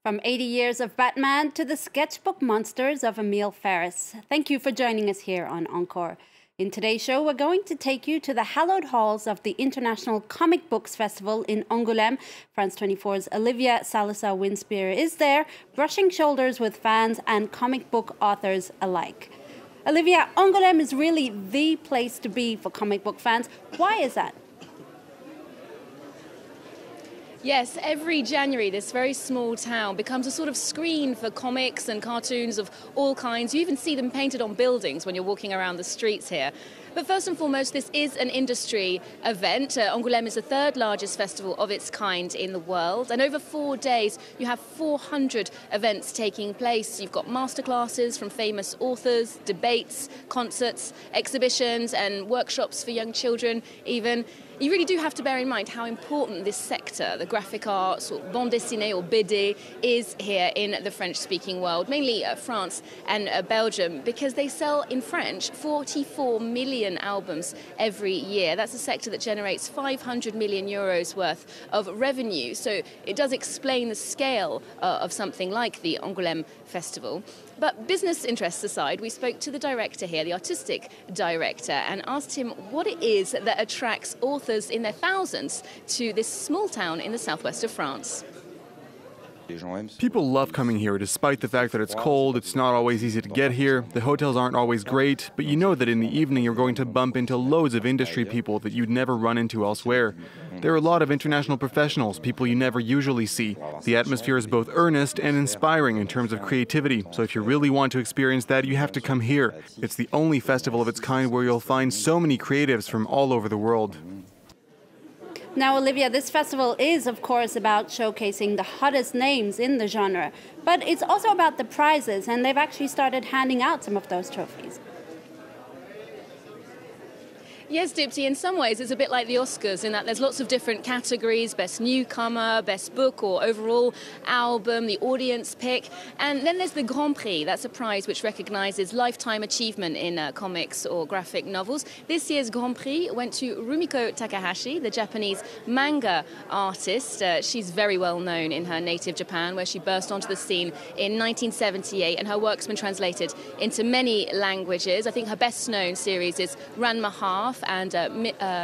From 80 Years of Batman to the sketchbook monsters of Emil Ferris. Thank you for joining us here on Encore. In today's show, we're going to take you to the hallowed halls of the International Comic Books Festival in Angouleme. France 24's Olivia Salazar-Winspear is there, brushing shoulders with fans and comic book authors alike. Olivia, Angouleme is really the place to be for comic book fans. Why is that? Yes, every January this very small town becomes a sort of screen for comics and cartoons of all kinds. You even see them painted on buildings when you're walking around the streets here. But first and foremost, this is an industry event. Angouleme is the third largest festival of its kind in the world. And over 4 days, you have 400 events taking place. You've got masterclasses from famous authors, debates, concerts, exhibitions and workshops for young children even. You really do have to bear in mind how important this sector, the graphic arts or bande dessinée or BD, is here in the French-speaking world, mainly France and Belgium, because they sell in French 44 million albums every year. That's a sector that generates 500 million euros worth of revenue. So it does explain the scale of something like the Angouleme Festival. But business interests aside, we spoke to the director here, the artistic director, and asked him what it is that attracts authors in their thousands to this small town in the southwest of France. People love coming here despite the fact that it's cold, it's not always easy to get here, the hotels aren't always great, but you know that in the evening you're going to bump into loads of industry people that you'd never run into elsewhere. There are a lot of international professionals, people you never usually see. The atmosphere is both earnest and inspiring in terms of creativity, so if you really want to experience that, you have to come here. It's the only festival of its kind where you'll find so many creatives from all over the world. Now, Olivia, this festival is, of course, about showcasing the hottest names in the genre, but it's also about the prizes, and they've actually started handing out some of those trophies. Yes, Dipsy, in some ways it's a bit like the Oscars in that there's lots of different categories, best newcomer, best book or overall album, the audience pick, and then there's the Grand Prix. That's a prize which recognises lifetime achievement in comics or graphic novels. This year's Grand Prix went to Rumiko Takahashi, the Japanese manga artist. She's very well known in her native Japan, where she burst onto the scene in 1978, and her work's been translated into many languages. I think her best known series is Ranma Half and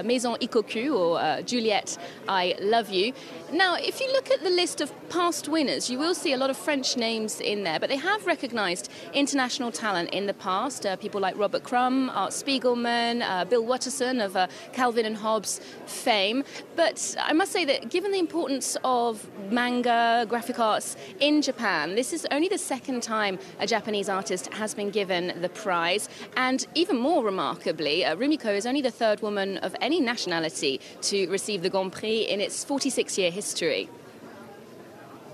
Maison Ikoku, or Juliet, I Love You. Now, if you look at the list of past winners, you will see a lot of French names in there, but they have recognised international talent in the past. People like Robert Crumb, Art Spiegelman, Bill Watterson of Calvin and Hobbes fame. But I must say that given the importance of manga, graphic arts in Japan, this is only the second time a Japanese artist has been given the prize. And even more remarkably, Rumiko is only the third woman of any nationality to receive the Grand Prix in its 46-year history.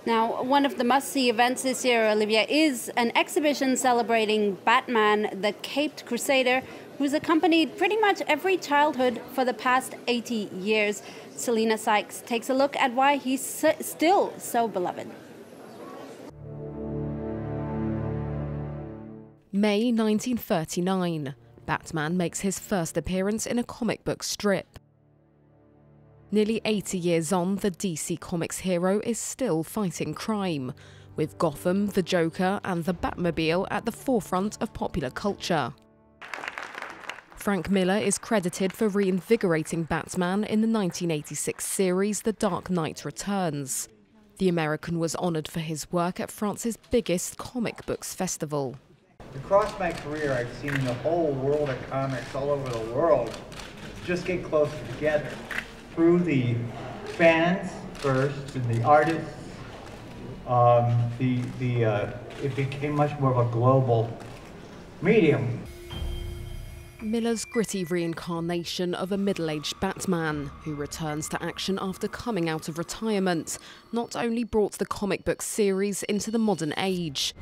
Now, one of the must-see events this year, Olivia, is an exhibition celebrating Batman, the Caped Crusader, who's accompanied pretty much every childhood for the past 80 years. Selena Sykes takes a look at why he's still so beloved. May 1939. Batman makes his first appearance in a comic book strip. Nearly 80 years on, the DC Comics hero is still fighting crime, with Gotham, the Joker and the Batmobile at the forefront of popular culture. Frank Miller is credited for reinvigorating Batman in the 1986 series The Dark Knight Returns. The American was honoured for his work at France's biggest comic books festival. Across my career, I've seen the whole world of comics all over the world just get closer together. Through the fans first and the artists, it became much more of a global medium. Miller's gritty reincarnation of a middle-aged Batman who returns to action after coming out of retirement not only brought the comic book series into the modern age,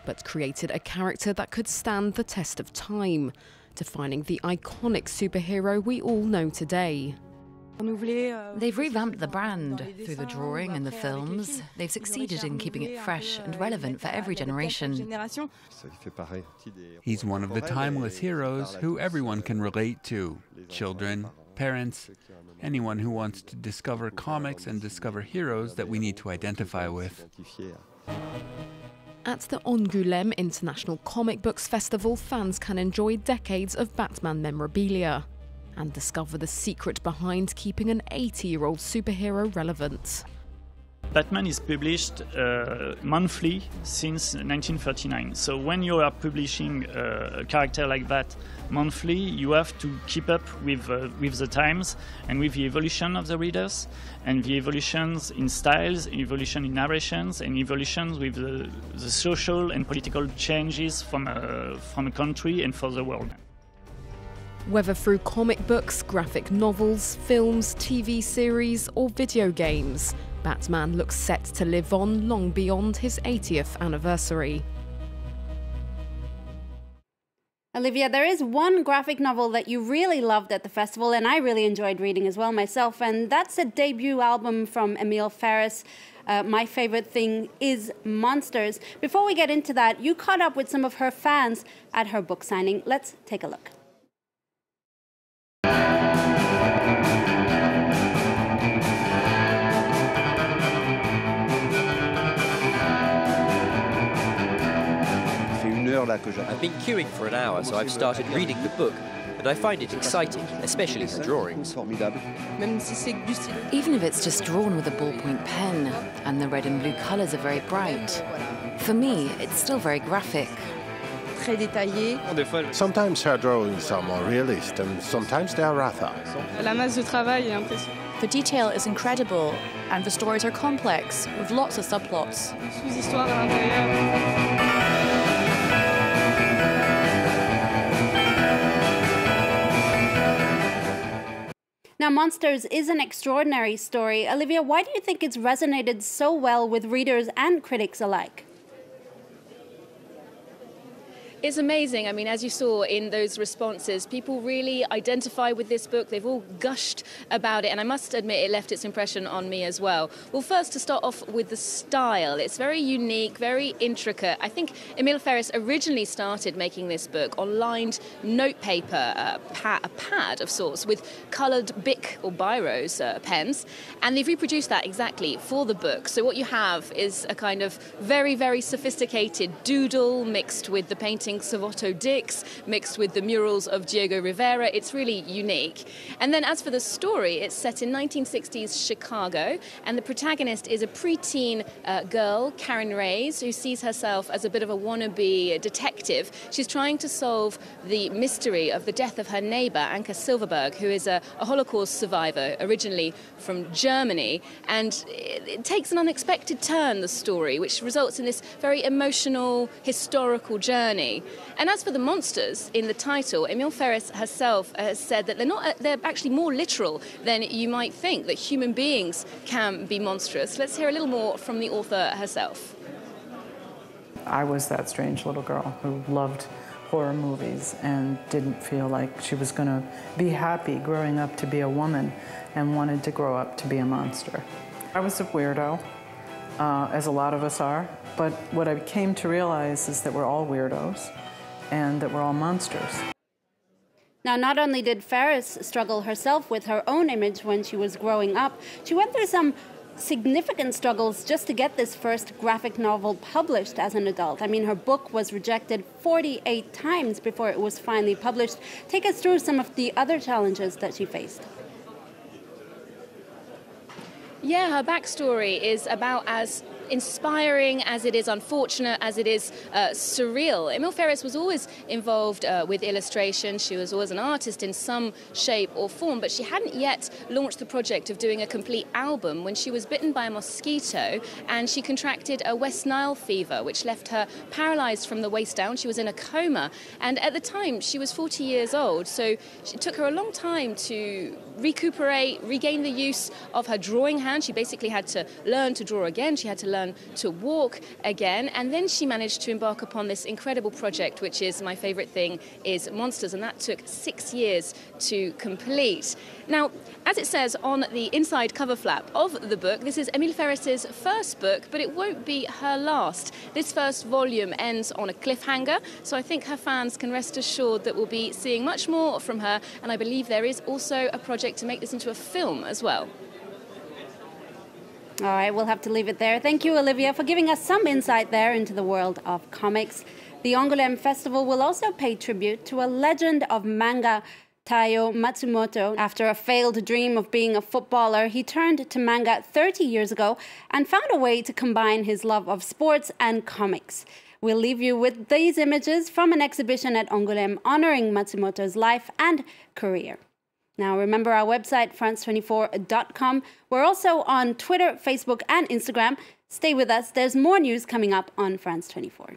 but created a character that could stand the test of time, defining the iconic superhero we all know today. They've revamped the brand through the drawing and the films. They've succeeded in keeping it fresh and relevant for every generation. He's one of the timeless heroes who everyone can relate to. Children, parents, anyone who wants to discover comics and discover heroes that we need to identify with. At the Angouleme International Comic Books Festival, fans can enjoy decades of Batman memorabilia and discover the secret behind keeping an 80-year-old superhero relevant. Batman is published monthly since 1939. So when you are publishing a character like that monthly, you have to keep up with the times and with the evolution of the readers, and the evolutions in styles, evolution in narrations, and evolutions with the social and political changes from a country and for the world. Whether through comic books, graphic novels, films, TV series, or video games, Batman looks set to live on long beyond his 80th anniversary. Olivia, there is one graphic novel that you really loved at the festival, and I really enjoyed reading as well myself, and that's a debut album from Emil Ferris. My favorite thing is Monsters. Before we get into that, you caught up with some of her fans at her book signing. Let's take a look. I've been queuing for an hour, so I've started reading the book, and I find it exciting, especially the drawings. Even if it's just drawn with a ballpoint pen, and the red and blue colours are very bright, for me, it's still very graphic. Sometimes her drawings are more realist, and sometimes they are rather. The detail is incredible, and the stories are complex, with lots of subplots. Now, Monsters is an extraordinary story. Olivia, why do you think it's resonated so well with readers and critics alike? It's amazing. I mean, as you saw in those responses, people really identify with this book. They've all gushed about it, and I must admit it left its impression on me as well. Well, first, to start off with the style. It's very unique, very intricate. I think Emil Ferris originally started making this book on lined note paper, a pad of sorts, with coloured Bic or Biros pens, and they've reproduced that exactly for the book. So what you have is a kind of very, very sophisticated doodle mixed with the painting of Otto Dix, mixed with the murals of Diego Rivera. It's really unique. And then as for the story, it's set in 1960s Chicago, and the protagonist is a preteen girl, Karen Reyes, who sees herself as a bit of a wannabe detective. She's trying to solve the mystery of the death of her neighbor, Anka Silverberg, who is a Holocaust survivor, originally from Germany. And it takes an unexpected turn, the story, which results in this very emotional, historical journey. And as for the monsters in the title, Emil Ferris herself has said that they're actually more literal than you might think, that human beings can be monstrous. Let's hear a little more from the author herself. I was that strange little girl who loved horror movies and didn't feel like she was going to be happy growing up to be a woman and wanted to grow up to be a monster. I was a weirdo, as a lot of us are, but what I came to realize is that we're all weirdos and that we're all monsters. Now, not only did Ferris struggle herself with her own image when she was growing up, she went through some significant struggles just to get this first graphic novel published as an adult. I mean, her book was rejected 48 times before it was finally published. Take us through some of the other challenges that she faced. Yeah, her backstory is about as inspiring as it is unfortunate, as it is surreal. Emil Ferris was always involved with illustration. She was always an artist in some shape or form, but she hadn't yet launched the project of doing a complete album when she was bitten by a mosquito and she contracted a West Nile fever, which left her paralyzed from the waist down. She was in a coma, and at the time she was 40 years old, so it took her a long time to recuperate, regain the use of her drawing hand. She basically had to learn to draw again. She had to learn to walk again. And then she managed to embark upon this incredible project, which is my favorite thing, is Monsters. And that took 6 years to complete. Now, as it says on the inside cover flap of the book, this is Emil Ferris's first book, but it won't be her last. This first volume ends on a cliffhanger, so I think her fans can rest assured that we'll be seeing much more from her. And I believe there is also a project project to make this into a film as well. All right, we'll have to leave it there. Thank you, Olivia, for giving us some insight there into the world of comics. The Angouleme Festival will also pay tribute to a legend of manga, Taiyo Matsumoto. After a failed dream of being a footballer, he turned to manga 30 years ago and found a way to combine his love of sports and comics. We'll leave you with these images from an exhibition at Angouleme honoring Matsumoto's life and career. Now, remember our website, france24.com. We're also on Twitter, Facebook, and Instagram. Stay with us. There's more news coming up on France 24.